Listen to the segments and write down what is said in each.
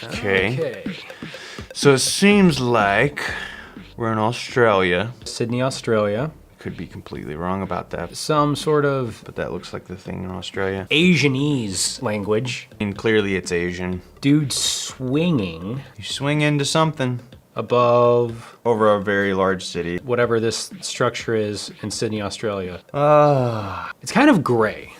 Okay. So it seems like we're in Australia. Sydney, Australia. Could be completely wrong about that. Some sort of But that looks like the thing in Australia. Asianese language. And clearly it's Asian. Dude swinging. You swing into something. Above. Over a very large city. Whatever this structure is in Sydney, Australia. Ah. It's kind of gray.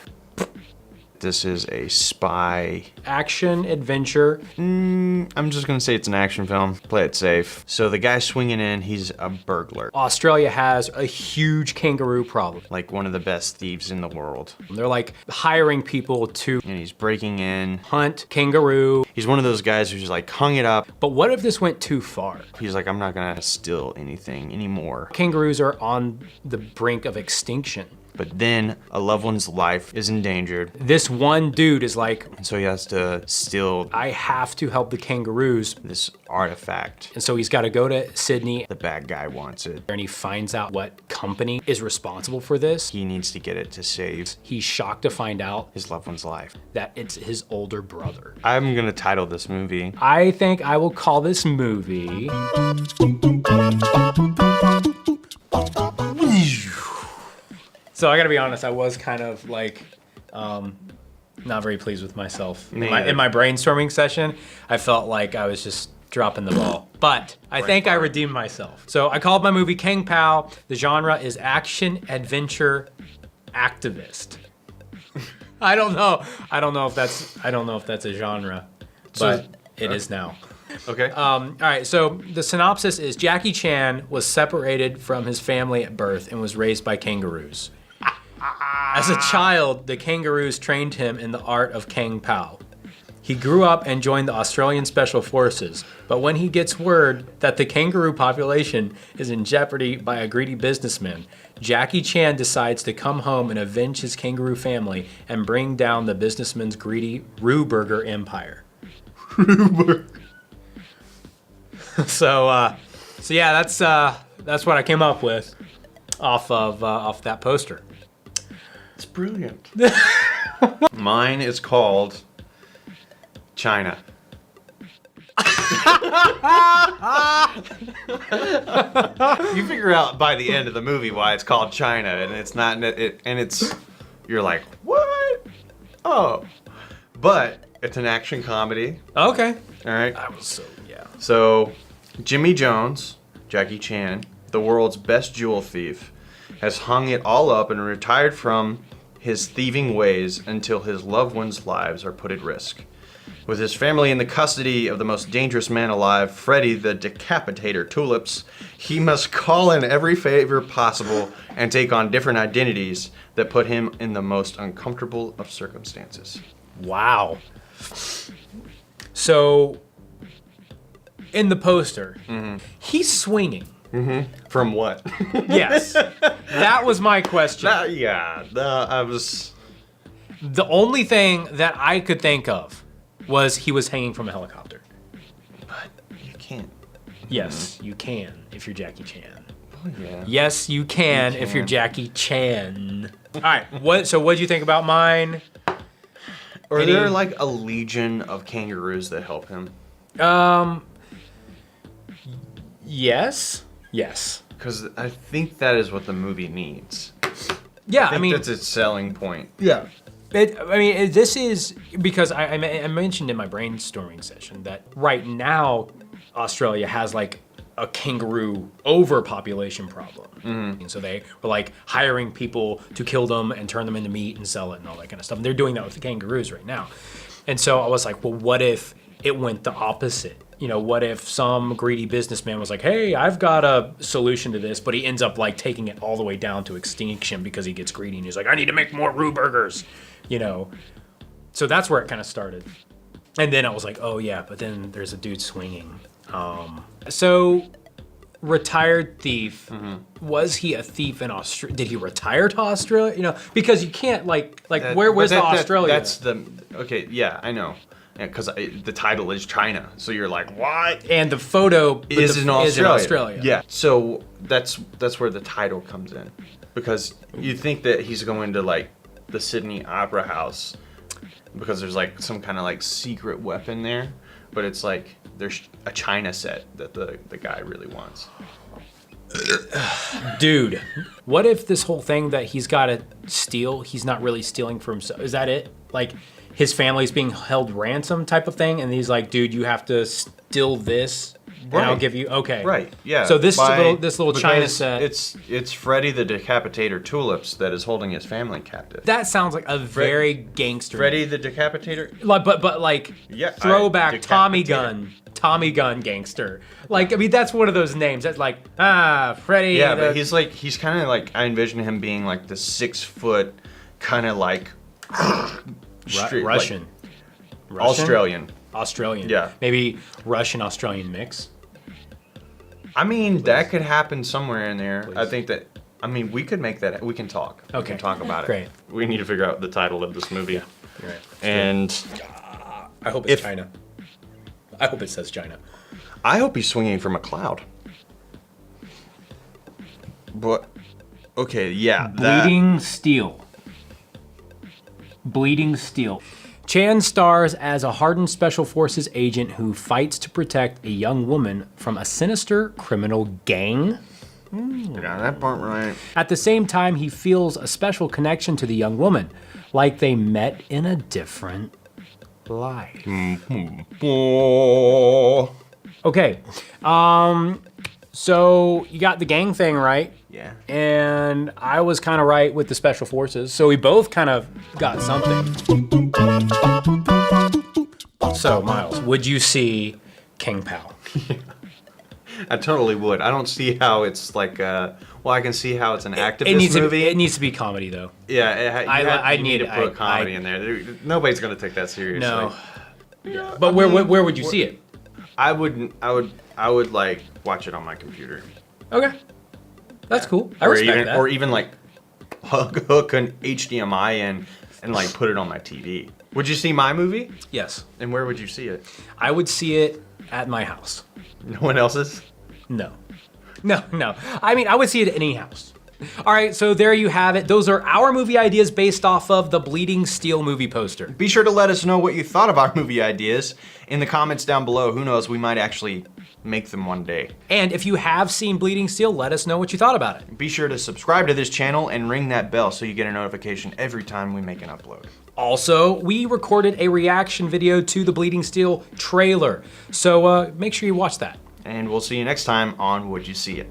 This is a spy. Action, adventure. I'm just gonna say it's an action film. Play it safe. So the guy swinging in, he's a burglar. Australia has a huge kangaroo problem. Like one of the best thieves in the world. They're like hiring people to And he's breaking in. hunt kangaroo. He's one of those guys who's like hung it up. But what if this went too far? He's like, I'm not gonna steal anything anymore. Kangaroos are on the brink of extinction. But then a loved one's life is endangered. This one dude is like, So he has to steal I have to help the kangaroos. this artifact. And so he's got to go to Sydney The bad guy wants it. and he finds out what company is responsible for this. He needs to get it to save He's shocked to find out his loved one's life. that it's his older brother. I'm gonna title this movie. I think I will call this movie So I gotta be honest, I was kind of like, not very pleased with myself. In my brainstorming session, I felt like I was just dropping the ball. But I think I redeemed myself. So I called my movie Kang Pao. The genre is action, adventure, activist. I don't know if that's a genre, but it is now. Okay. All right, so the synopsis is Jackie Chan was separated from his family at birth and was raised by kangaroos. As a child, the kangaroos trained him in the art of Kang Pao. He grew up and joined the Australian Special Forces, but when he gets word that the kangaroo population is in jeopardy by a greedy businessman, Jackie Chan decides to come home and avenge his kangaroo family and bring down the businessman's greedy Roo Burger empire. So yeah, that's what I came up with off that poster. It's brilliant. Mine is called China. You figure out by the end of the movie why it's called China, and it's not. You're like, what? Oh, but it's an action comedy. Okay. All right. Yeah. So, Jimmy Jones, Jackie Chan, the world's best jewel thief, has hung it all up and retired from his thieving ways until his loved ones' lives are put at risk. With his family in the custody of the most dangerous man alive, Freddy the Decapitator Tulips, he must call in every favor possible and take on different identities that put him in the most uncomfortable of circumstances. Wow. So, in the poster, he's swinging. From what? Yes. That was my question. I was... The only thing that I could think of was he was hanging from a helicopter. But you can't. Yes, you can if you're Jackie Chan. Oh, yeah. Yes, you can if you're Jackie Chan. All right, what'd you think about mine? Are there like a legion of kangaroos that help him? Yes. Because I think that is what the movie needs. Yeah, I mean that's its selling point. Yeah. This is because I mentioned in my brainstorming session that right now Australia has like a kangaroo overpopulation problem. And so they were like hiring people to kill them and turn them into meat and sell it and all that kind of stuff. And they're doing that with the kangaroos right now. And so I was like, well, what if it went the opposite? You know, what if some greedy businessman was like, hey, I've got a solution to this, but he ends up like taking it all the way down to extinction because he gets greedy and he's like, I need to make more Roo burgers, you know? So that's where it kind of started. And then I was like, oh yeah, but then there's a dude swinging. So retired thief, was he a thief in Australia? Did he retire to Australia? You know, because you can't where's Australia? Okay, yeah, I know. because the title is China. So you're like, what? And the photo Is in Australia. Australia. Yeah. So that's where the title comes in, because you think that he's going to like the Sydney Opera House because there's like some kind of like secret weapon there, but it's like there's a China set that the guy really wants. Dude, what if this whole thing that he's got to steal, he's not really stealing for himself? Is that it? Like his family's being held ransom type of thing, and he's like, dude, you have to steal this, and I'll give you. Okay, Right. Yeah. So this little China because set. It's Freddy the Decapitator Tulips that is holding his family captive. That sounds like a very gangster. Freddy the Decapitator. Like, but like Yeah, throwback Decapitator. Tommy Gun gangster. Like, I mean, that's one of those names. That's like, Freddy. Yeah, but he's kind of like, I envision him being like the 6 foot, kind of like Russian. Australian. Yeah. Maybe Russian-Australian mix. I mean, that could happen somewhere in there. Please. I think that, I mean, we could make that, we can talk. Okay. We can talk about it. Great. We need to figure out the title of this movie. Yeah, you're right. And I hope it's China. I hope it says China. I hope he's swinging from a cloud. But, okay, yeah. Bleeding Steel. Bleeding Steel. Chan stars as a hardened special forces agent who fights to protect a young woman from a sinister criminal gang. Yeah, that part right. At the same time, he feels a special connection to the young woman, like they met in a different life. Okay, so you got the gang thing right. Yeah. And I was kind of right with the special forces, so we both kind of got something. So, Miles, would you see King Pao? I totally would. I don't see how it's like, well, I can see how it's an activist It movie. needs to be comedy, though. Yeah, you need to put I- comedy in there. Nobody's gonna take that seriously. No. Yeah. But where would you see it? I would like watch it on my computer. Okay. That's cool. I respect that. Or even like hook an HDMI in and like put it on my TV. Would you see my movie? Yes. And where would you see it? I would see it at my house. No one else's? No. I mean, I would see it at any house. All right, so there you have it. Those are our movie ideas based off of the Bleeding Steel movie poster. Be sure to let us know what you thought of our movie ideas in the comments down below. Who knows, we might actually make them one day. And if you have seen Bleeding Steel, let us know what you thought about it. Be sure to subscribe to this channel and ring that bell so you get a notification every time we make an upload. Also, we recorded a reaction video to the Bleeding Steel trailer, so make sure you watch that. And we'll see you next time on Would You See It?